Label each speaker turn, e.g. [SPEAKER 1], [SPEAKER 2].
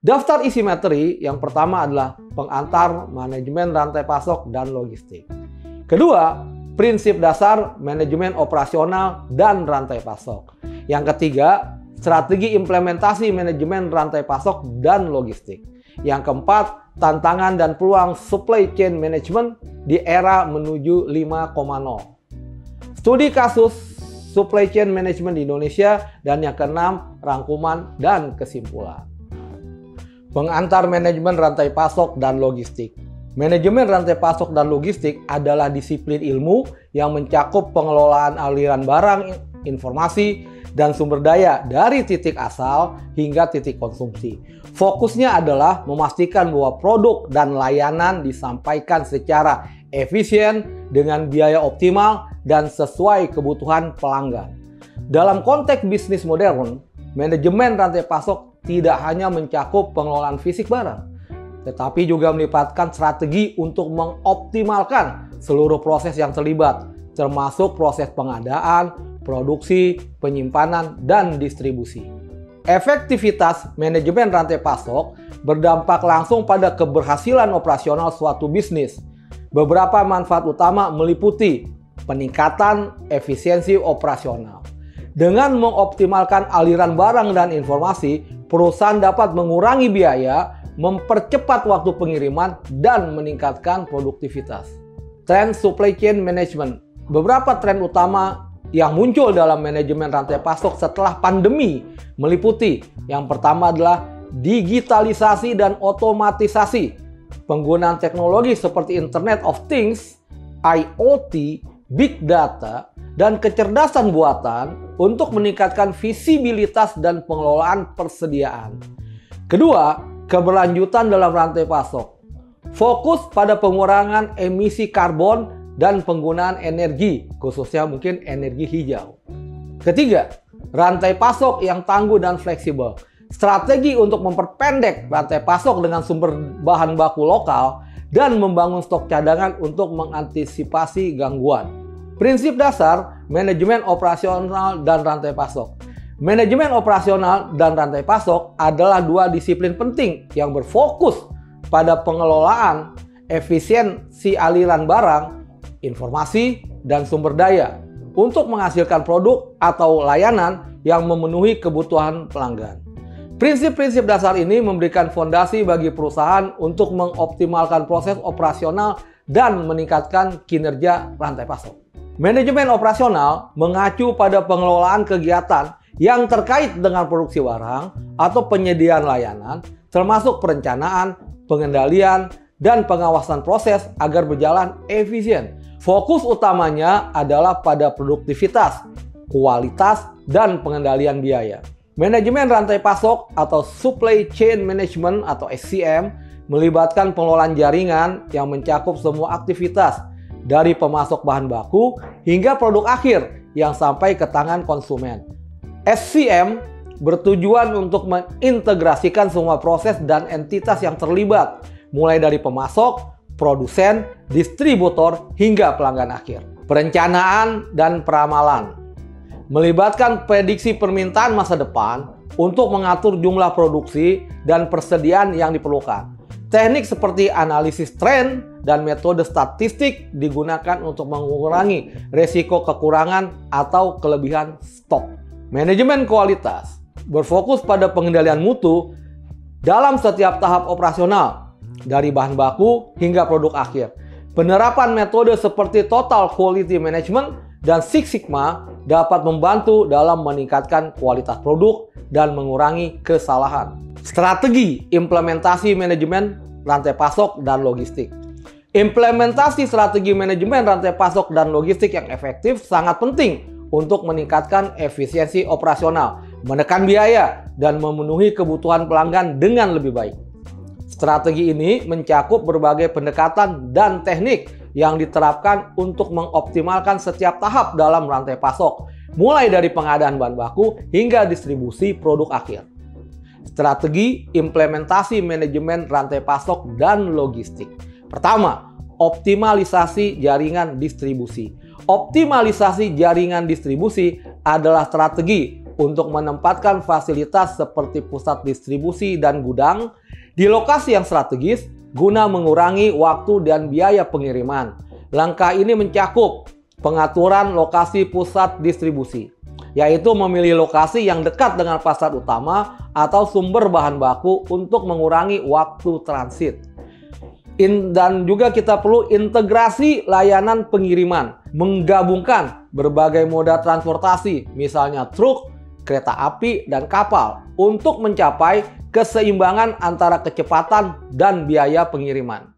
[SPEAKER 1] Daftar isi materi yang pertama adalah pengantar manajemen rantai pasok dan logistik. Kedua, prinsip dasar manajemen operasional dan rantai pasok. Yang ketiga, strategi implementasi manajemen rantai pasok dan logistik. Yang keempat, tantangan dan peluang supply chain management di era menuju 5.0. Studi kasus supply chain management di Indonesia, dan yang keenam, rangkuman dan kesimpulan. Pengantar manajemen rantai pasok dan logistik. Manajemen rantai pasok dan logistik adalah disiplin ilmu yang mencakup pengelolaan aliran barang, informasi, dan sumber daya dari titik asal hingga titik konsumsi. Fokusnya adalah memastikan bahwa produk dan layanan disampaikan secara efisien dengan biaya optimal dan sesuai kebutuhan pelanggan. Dalam konteks bisnis modern, manajemen rantai pasok tidak hanya mencakup pengelolaan fisik barang, tetapi juga melibatkan strategi untuk mengoptimalkan seluruh proses yang terlibat, termasuk proses pengadaan, produksi, penyimpanan, dan distribusi. Efektivitas manajemen rantai pasok berdampak langsung pada keberhasilan operasional suatu bisnis. Beberapa manfaat utama meliputi peningkatan efisiensi operasional. Dengan mengoptimalkan aliran barang dan informasi, perusahaan dapat mengurangi biaya, mempercepat waktu pengiriman, dan meningkatkan produktivitas. Tren supply chain management. Beberapa tren utama yang muncul dalam manajemen rantai pasok setelah pandemi meliputi: yang pertama adalah digitalisasi dan otomatisasi. Penggunaan teknologi seperti Internet of Things, IoT, Big Data, dan kecerdasan buatan untuk meningkatkan visibilitas dan pengelolaan persediaan. Kedua, keberlanjutan dalam rantai pasok. Fokus pada pengurangan emisi karbon dan penggunaan energi, khususnya mungkin energi hijau. Ketiga, rantai pasok yang tangguh dan fleksibel. Strategi untuk memperpendek rantai pasok dengan sumber bahan baku lokal dan membangun stok cadangan untuk mengantisipasi gangguan. Prinsip dasar manajemen operasional dan rantai pasok. Manajemen operasional dan rantai pasok adalah dua disiplin penting yang berfokus pada pengelolaan efisiensi aliran barang, informasi, dan sumber daya untuk menghasilkan produk atau layanan yang memenuhi kebutuhan pelanggan. Prinsip-prinsip dasar ini memberikan fondasi bagi perusahaan untuk mengoptimalkan proses operasional dan meningkatkan kinerja rantai pasok. Manajemen operasional mengacu pada pengelolaan kegiatan yang terkait dengan produksi barang atau penyediaan layanan, termasuk perencanaan, pengendalian, dan pengawasan proses agar berjalan efisien. Fokus utamanya adalah pada produktivitas, kualitas, dan pengendalian biaya. Manajemen rantai pasok atau Supply Chain Management atau SCM melibatkan pengelolaan jaringan yang mencakup semua aktivitas dari pemasok bahan baku hingga produk akhir yang sampai ke tangan konsumen. SCM bertujuan untuk mengintegrasikan semua proses dan entitas yang terlibat, mulai dari pemasok, produsen, distributor, hingga pelanggan akhir. Perencanaan dan peramalan melibatkan prediksi permintaan masa depan untuk mengatur jumlah produksi dan persediaan yang diperlukan. Teknik seperti analisis tren dan metode statistik digunakan untuk mengurangi risiko kekurangan atau kelebihan stok. Manajemen kualitas berfokus pada pengendalian mutu dalam setiap tahap operasional, dari bahan baku hingga produk akhir. Penerapan metode seperti Total Quality Management dan Six Sigma dapat membantu dalam meningkatkan kualitas produk dan mengurangi kesalahan. Strategi implementasi manajemen rantai pasok dan logistik. Implementasi strategi manajemen rantai pasok dan logistik yang efektif sangat penting untuk meningkatkan efisiensi operasional, menekan biaya, dan memenuhi kebutuhan pelanggan dengan lebih baik. Strategi ini mencakup berbagai pendekatan dan teknik yang diterapkan untuk mengoptimalkan setiap tahap dalam rantai pasok, mulai dari pengadaan bahan baku hingga distribusi produk akhir. Strategi implementasi manajemen rantai pasok dan logistik. Pertama, optimalisasi jaringan distribusi. Optimalisasi jaringan distribusi adalah strategi untuk menempatkan fasilitas seperti pusat distribusi dan gudang di lokasi yang strategis guna mengurangi waktu dan biaya pengiriman. Langkah ini mencakup pengaturan lokasi pusat distribusi, yaitu memilih lokasi yang dekat dengan pasar utama atau sumber bahan baku untuk mengurangi waktu transit. Dan juga kita perlu integrasi layanan pengiriman, menggabungkan berbagai moda transportasi, misalnya truk, kereta api, dan kapal, untuk mencapai keseimbangan antara kecepatan dan biaya pengiriman.